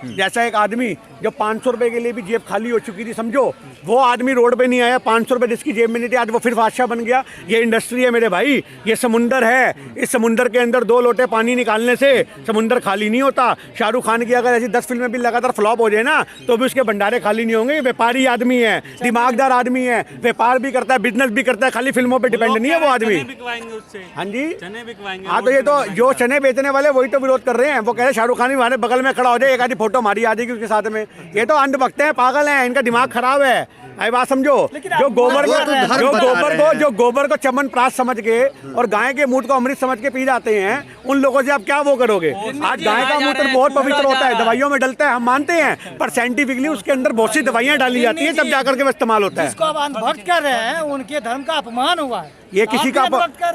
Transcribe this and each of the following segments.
जैसा एक आदमी जो 500 रुपए के लिए भी जेब खाली हो चुकी थी, समझो वो आदमी रोड पे नहीं आया, 500 रुपए जिसकी जेब में नहीं थी, आज वो फिर बादशाह बन गया। ये इंडस्ट्री है मेरे भाई, ये समुंदर है, इस समुंदर के अंदर 2 लोटे पानी निकालने से समुंदर खाली नहीं होता। शाहरुख खान की अगर ऐसी 10 फिल्में भी लगातार फ्लॉप हो जाए ना तो भी उसके भंडारे खाली नहीं होंगे। व्यापारी आदमी है, दिमागदार आदमी है, व्यापार भी करता है, बिजनेस भी करता है, खाली फिल्मों पर डिपेंड नहीं है वो आदमी। हाँ जी, हाँ तो ये तो जो चने बेचने वाले वही तो विरोध कर रहे हैं। वो कह रहे शाहरुख खान भी हमारे बगल में खड़ा हो जाए, एक आधी फोटो मारी आ जाएगी उसके साथ में। ये तो अंधभक्त हैं, पागल हैं, इनका दिमाग खराब है। आई बात समझो, जो गोबर को चमन प्रास समझ के और गाय के मूत्र को अमृत समझ के पी जाते हैं, उन लोगों से आप क्या वो करोगे। आज गाय का मूत्र बहुत पवित्र होता है, दवाइयों में डलता है, हम मानते हैं, पर साइंटिफिकली उसके अंदर बहुत सी दवाइयां डाली जाती है, तब जाकर के वो इस्तेमाल होता है। जिसको आप अंधभक्त कर रहे हैं उनके धर्म का अपमान हुआ है। ये किसी का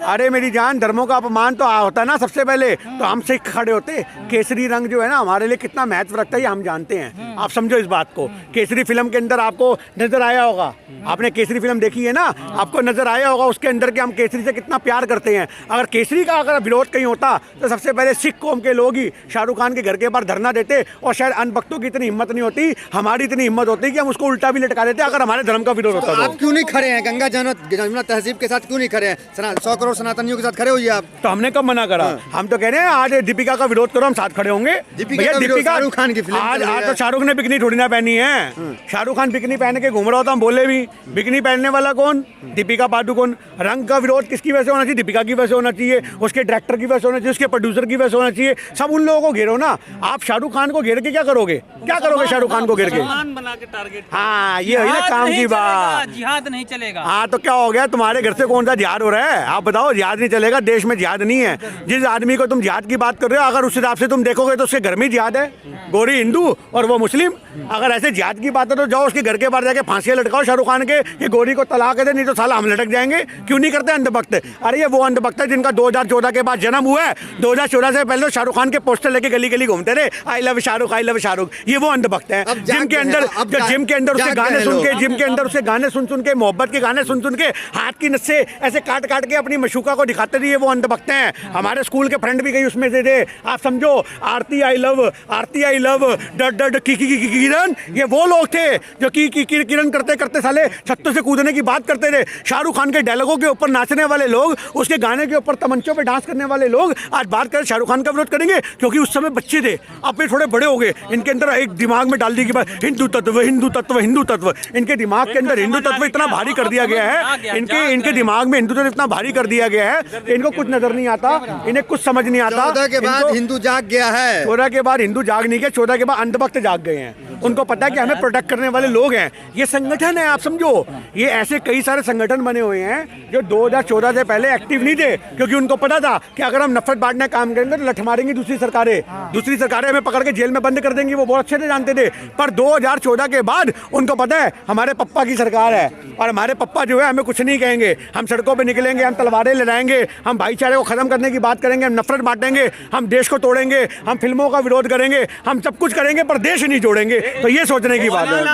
अरे मेरी जान, धर्मों का अपमान तो होता ना सबसे पहले तो हम सिख खड़े होते। केसरी रंग जो है ना हमारे लिए कितना महत्व रखता है ये हम जानते हैं, आप समझो इस बात को। केसरी फिल्म के अंदर आपको नजर आया होगा, आपने केसरी फिल्म देखी है ना, आपको नजर आया होगा उसके अंदर कि हम केसरी से कितना प्यार करते हैं। अगर केसरी का अगर विरोध कहीं होता तो सबसे पहले सिख कौम के लोग ही शाहरुख खान के घर के बाहर धरना देते, और शायद अनभक्तों की इतनी हिम्मत नहीं होती, हमारी इतनी हिम्मत होती कि हम उसको उल्टा भी लटका देते अगर हमारे धर्म का विरोध होता। आप क्यों नहीं खड़े हैं गंगा जमुना तहजीब के साथ, क्यों नहीं खड़े हैं? 100 करोड़ सनातनियों के साथ खड़े होइए आप। तो हमने कब मना करा? हम तो कह रहे हैं आज दीपिका का विरोध करो, हम साथ खड़े होंगे। दीपिका शाहरुख खान की फिल्म आज तो शाहरुख ने बिकनी थोड़ी ना पहनी है, शाहरुख खान बिकनी पहन के घूम रहा होता, हम बोले भी। बिकनी पहनने वाला कौन? दीपिका पादुकोण। रंग का विरोध किसकी वजह से होना चाहिए? दीपिका की वजह से होना चाहिए, उसके डायरेक्टर की वजह से होना चाहिए, उसके प्रोड्यूसर की वजह से होना चाहिए। सब उन लोगों को घेरो ना। आप शाहरुख खान को घेर के क्या करोगे? क्या करोगे शाहरुख खान को घेर के? हाँ, ये है काम की बात। जिहाद नहीं चलेगा। हाँ तो क्या हो गया, तुम्हारे घर से कौन सा जिहाद हो रहा है? आप बताओ। जिहाद नहीं चलेगा, देश में जिहाद नहीं है। जिस आदमी को तुम जिहाद की बात कर रहे हो, अगर उस हिसाब से तुम देखोगे तो उसके घर में जिहाद है, गोरी हिंदू और वो मुस्लिम। अगर ऐसे जिहाद की बात है तो जाओ उसके घर के बाहर जाके फांसियां लटकाओ शाहरुख खान के, ये गोरी को तलाक दे, नहीं तो साला हम लटक जाएंगे। क्यों नहीं करते अंधभक्त? अरे ये वो अंधभक्त है जिनका 2014 के बाद जन्म हुआ है। 2014 से पहले तो शाहरुख खान के पोस्टर लेके गली गली घूमते रहे, I love Shahrukh, I love Shahrukh. ये वो अंधभक्त है जिम के अंदर उसके गाने सुन के, जिम के अंदर उसके गाने सुन के, मोहब्बत के गाने सुन के हाथ की नस से ऐसे काट काट के अपनी मशूका को दिखाते थे। ये वो अंधभक्त हैं। हमारे स्कूल के फ्रेंड भी कहीं उसमें से थे, आप समझो। आरती I love, Aarti I love, डट डट की किरण, ये वो लोग थे जो की किरण करते करते साले छत्तों से कूदने की बात करते थे। शाहरुख खान के डायलॉगों के ऊपर नाचने वाले लोग, उसके गाने के ऊपर तमंचों पे डांस करने वाले लोग आज बात करें शाहरुख खान का विरोध करेंगे क्योंकि उस समय बच्चे थे। अब ये थोड़े बड़े हो गए, इनके अंदर एक दिमाग में डाल दी की बात हिंदू तत्व, हिंदू तत्व, हिंदू तत्व। इनके दिमाग के अंदर हिंदू तत्व इतना भारी कर दिया गया है, इनके दिमाग में हिंदू तत्व इतना भारी कर दिया गया है, इनको कुछ नजर नहीं आता, इन्हें कुछ समझ नहीं आता। 14 के बाद हिंदू जाग गया है। 14 के बाद हिंदू जाग नहीं गया, 14 के बाद अंधभक्त जाग गए हैं। उनको पता है कि हमें प्रोटेक्ट करने वाले लोग हैं। ये संगठन है, आप समझो। ये ऐसे कई सारे संगठन बने हुए हैं जो 2014 से पहले एक्टिव नहीं थे, क्योंकि उनको पता था कि अगर हम नफरत बांटने का काम करेंगे तो लठ मारेंगी दूसरी सरकारें हमें पकड़ के जेल में बंद कर देंगी। वो बहुत अच्छे से जानते थे। पर 2014 के बाद उनको पता है हमारे पप्पा की सरकार है और हमारे पप्पा जो है हमें कुछ नहीं कहेंगे। हम सड़कों पर निकलेंगे, हम तलवारें लड़ाएंगे, हम भाईचारे को खत्म करने की बात करेंगे, हम नफरत बांटेंगे, हम देश को तोड़ेंगे, हम फिल्मों का विरोध करेंगे, हम सब कुछ करेंगे पर देश नहीं जोड़ेंगे। तो ये सोचने की बात है।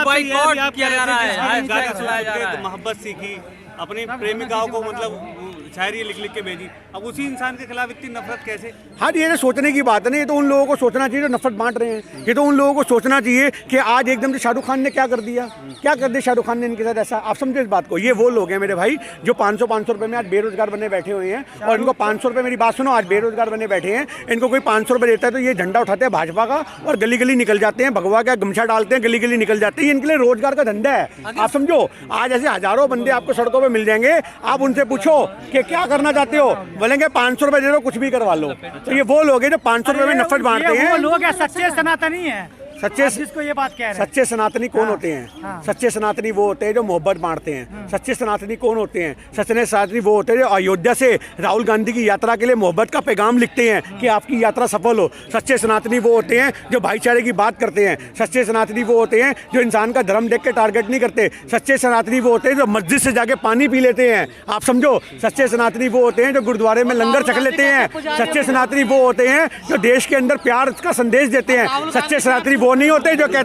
मोहब्बत सीखी, अपनी प्रेमिकाओं को मतलब शायरी लिख लिख के भेजी, अब उसी इंसान के खिलाफ इतनी नफरत कैसे? हाँ, ये तो सोचने की बात है ना। ये तो उन लोगों को सोचना चाहिए जो नफरत बांट रहे हैं। ये तो उन लोगों को सोचना चाहिए कि आज एकदम से शाहरुख खान ने क्या कर दिया, क्या कर दिया शाहरुख खान ने इनके साथ ऐसा। आप समझो इस बात को। ये वो लोग हैं मेरे भाई जो 500 रुपए में आज बेरोजगार बने बैठे हुए हैं, और इनको 500 रुपए, मेरी बात सुनो, आज बेरोजगार बने बैठे हैं। इनको कोई 500 रुपए देता है तो ये झंडा उठाते हैं भाजपा का और गली गली निकल जाते हैं, भगवा का गमछा डालते हैं, गली गली निकल जाते हैं। इनके लिए रोजगार का धंधा है, आप समझो। आज ऐसे हजारों बंदे आपको सड़कों पर मिल जाएंगे, आप उनसे पूछो कि क्या करना चाहते हो, बोलेंगे 500 रुपए दे दो, कुछ भी करवा लो। तो ये वो लोग हैं जो 500 रुपए में नफरत बांटते हैं। वो लोग सच्चे सनातनी है। सच्चे जिसको ये बात कह रहे हैं। सच्चे सनातनी कौन होते हैं? हाँ। सच्चे सनातनी वो होते हैं जो मोहब्बत बांटते हैं। सच्चे सनातनी कौन होते हैं? सच्चे सनातनी वो होते हैं जो अयोध्या से राहुल गांधी की यात्रा के लिए मोहब्बत का पैगाम लिखते हैं कि आपकी यात्रा सफल हो। सच्चे सनातनी वो होते हैं जो भाईचारे की बात करते हैं। सच्चे सनातनी वो होते हैं जो इंसान का धर्म देख के टारगेट नहीं करते। सच्चे सनातनी वो होते हैं जो मस्जिद से जाके पानी पी लेते हैं, आप समझो। सच्चे सनातनी वो होते हैं जो गुरुद्वारे में लंगर चख लेते हैं। सच्चे सनातनी वो होते हैं जो देश के अंदर प्यार का संदेश देते हैं। सच्चे सनातनी वो नहीं होते जो कि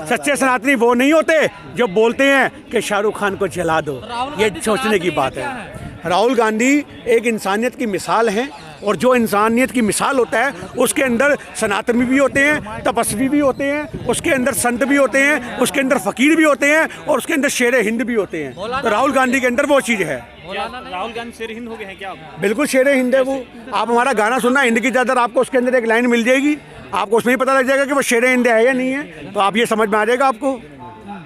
सच्चे सनातनी वो नहीं होते जो बोलते हैं कि शाहरुख खान को जला दो। ये सोचने की बात है। राहुल गांधी एक इंसानियत की मिसाल हैं। और जो इंसानियत की मिसाल होता है उसके अंदर सनातनी भी होते हैं, तपस्वी भी होते हैं, उसके अंदर संत भी होते हैं, उसके अंदर फ़कीर भी होते हैं और उसके अंदर शेर हिंद भी होते हैं। तो राहुल गांधी के अंदर वो चीज़ है। राहुल गांधी शेर हिंद हो गए हैं क्या आप? बिल्कुल शेर हिंद है वो। आप हमारा गाना सुनना हिंद की चादर, आपको उसके अंदर एक लाइन मिल जाएगी, आपको उसमें ही पता लग जाएगा कि वो शेर हिंद है या नहीं है, तो आप ये समझ में आ जाएगा आपको।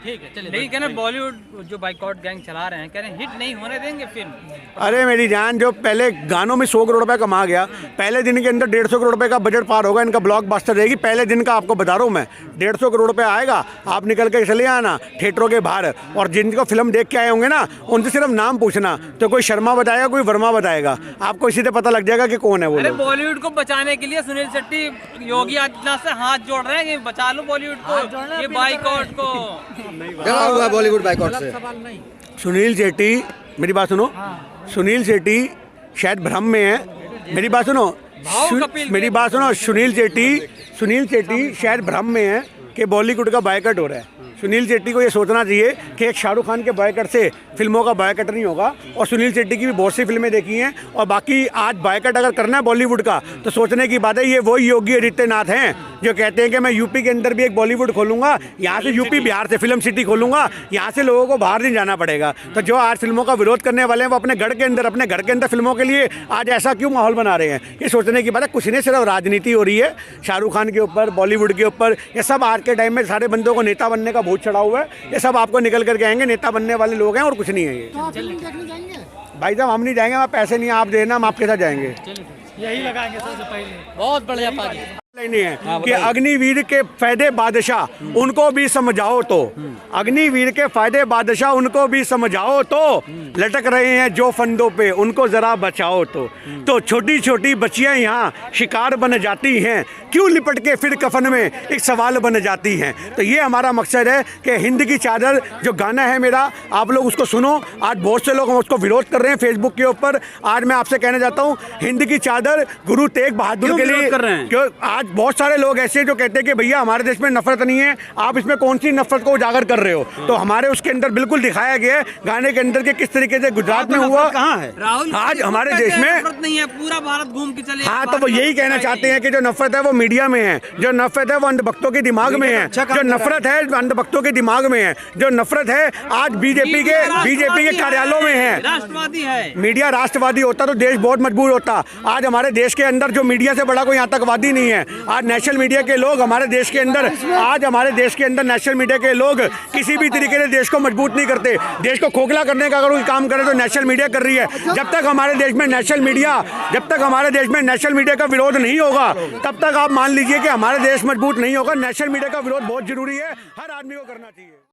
ठीक है चलिए। लेकिन कह रहे बॉलीवुड जो बाइकआउट गैंग चला रहे हैं, कह रहे हैं हिट नहीं होने देंगे फिल्म। अरे मेरी जान, जो पहले गानों में 100 करोड़ रुपए कमा गया, पहले दिन के अंदर 150 करोड़ रुपए का बजट पार होगा, इनका ब्लॉकबस्टर रहेगी। पहले दिन का आपको बता रहा हूँ मैं, 150 करोड़ रुपए आएगा, आप निकल के चले आना थिएटरों के बाहर, और जिनको फिल्म देख के आए होंगे ना उनसे सिर्फ नाम पूछना, तो कोई शर्मा बताएगा, कोई वर्मा बताएगा, आपको इसी से पता लग जाएगा कि कौन है वो अरे लोग। बॉलीवुड को बचाने के लिए सुनील शेट्टी योगी आदित्यनाथ से हाथ जोड़ रहे हैं कि बचा लो बॉलीवुड को, ये बाइकआउट को। डरा हुआ है बॉलीवुड बाइकआउट से। सुनील शेट्टी, मेरी बात सुनो, सुनील शेट्टी शायद भ्रम में है, मेरी बात सुनो, मेरी बात सुनो, सुनील शेट्टी शायद भ्रम में है कि बॉलीवुड का बायकट हो रहा है। सुनील शेट्टी को ये सोचना चाहिए कि एक शाहरुख खान के बायकट से फिल्मों का बायकट नहीं होगा, और सुनील शेट्टी की भी बहुत सी फिल्में देखी हैं, और बाकी आज बायकट अगर करना है बॉलीवुड का तो सोचने की बात है। ये वही योगी आदित्यनाथ हैं जो कहते हैं कि मैं यूपी के अंदर भी एक बॉलीवुड खोलूंगा, यहाँ से यूपी बिहार से फिल्म सिटी खोलूंगा, यहाँ से लोगों को बाहर नहीं जाना पड़ेगा। तो जो आज फिल्मों का विरोध करने वाले हैं वो अपने घर के अंदर फिल्मों के लिए आज ऐसा क्यों माहौल बना रहे हैं, ये सोचने की बात है। कुछ नहीं, सिर्फ राजनीति हो रही है शाहरुख खान के ऊपर, बॉलीवुड के ऊपर। ये सब आज के टाइम में सारे बंदों को नेता बनने का भूत चढ़ा हुआ है, ये सब आपको निकल करके आएंगे, नेता बनने वाले लोग हैं और कुछ नहीं है ये। भाई साहब हम नहीं जाएंगे, हमारे पैसे नहीं, आप देना, हम आपके साथ जाएंगे। यही लगाएंगे सबसे पहले। बहुत बढ़िया पाजी। नहीं है कि अग्निवीर के फायदे बादशाह उनको भी समझाओ, तो अग्निवीर के फायदे बादशाह उनको भी समझाओ, तो लटक रहे हैं जो फंदों पे उनको जरा बचाओ, तो छोटी छोटी बच्चियां यहाँ शिकार बन जाती हैं, क्यों लिपट के फिर कफन में एक सवाल बन जाती हैं। तो ये हमारा मकसद है कि हिंद की चादर जो गाना है मेरा, आप लोग उसको सुनो। आज बहुत से लोग उसको विरोध कर रहे हैं फेसबुक के ऊपर। आज मैं आपसे कहना चाहता हूँ, हिंद की चादर गुरु तेग बहादुर के लिए कर रहे हैं? क्यों आज बहुत सारे लोग ऐसे जो कहते हैं कि भैया हमारे देश में नफरत नहीं है, आप इसमें कौन सी नफरत को उजागर कर रहे हो। तो हमारे उसके अंदर बिल्कुल दिखाया गया है गाने के अंदर के किस तरीके से गुजरात में हुआ। कहाँ है राहुल आज हमारे देश में नफरत नहीं है, पूरा भारत घूम के चले। हाँ, तो वो यही कहना चाहते हैं कि जो नफरत है वो मीडिया में है, जो नफरत है वो अंधभक्तों के दिमाग में है, जो नफरत है अंधभक्तों के दिमाग में है, जो नफरत है आज बीजेपी के कार्यालयों में है। राष्ट्रवादी है मीडिया, राष्ट्रवादी होता तो देश बहुत मजबूत होता। आज हमारे देश के अंदर जो मीडिया से बड़ा कोई आतंकवादी नहीं है। आज नेशनल मीडिया के लोग हमारे देश के अंदर, नेशनल मीडिया के लोग किसी भी तरीके से देश को मजबूत नहीं करते। देश को खोखला करने का अगर कोई काम करे तो नेशनल मीडिया कर रही है। जब तक हमारे देश में नेशनल मीडिया का विरोध नहीं होगा, तब तक आप मान लीजिए कि हमारा देश मजबूत नहीं होगा। नेशनल मीडिया का विरोध बहुत जरूरी है, हर आदमी को करना चाहिए।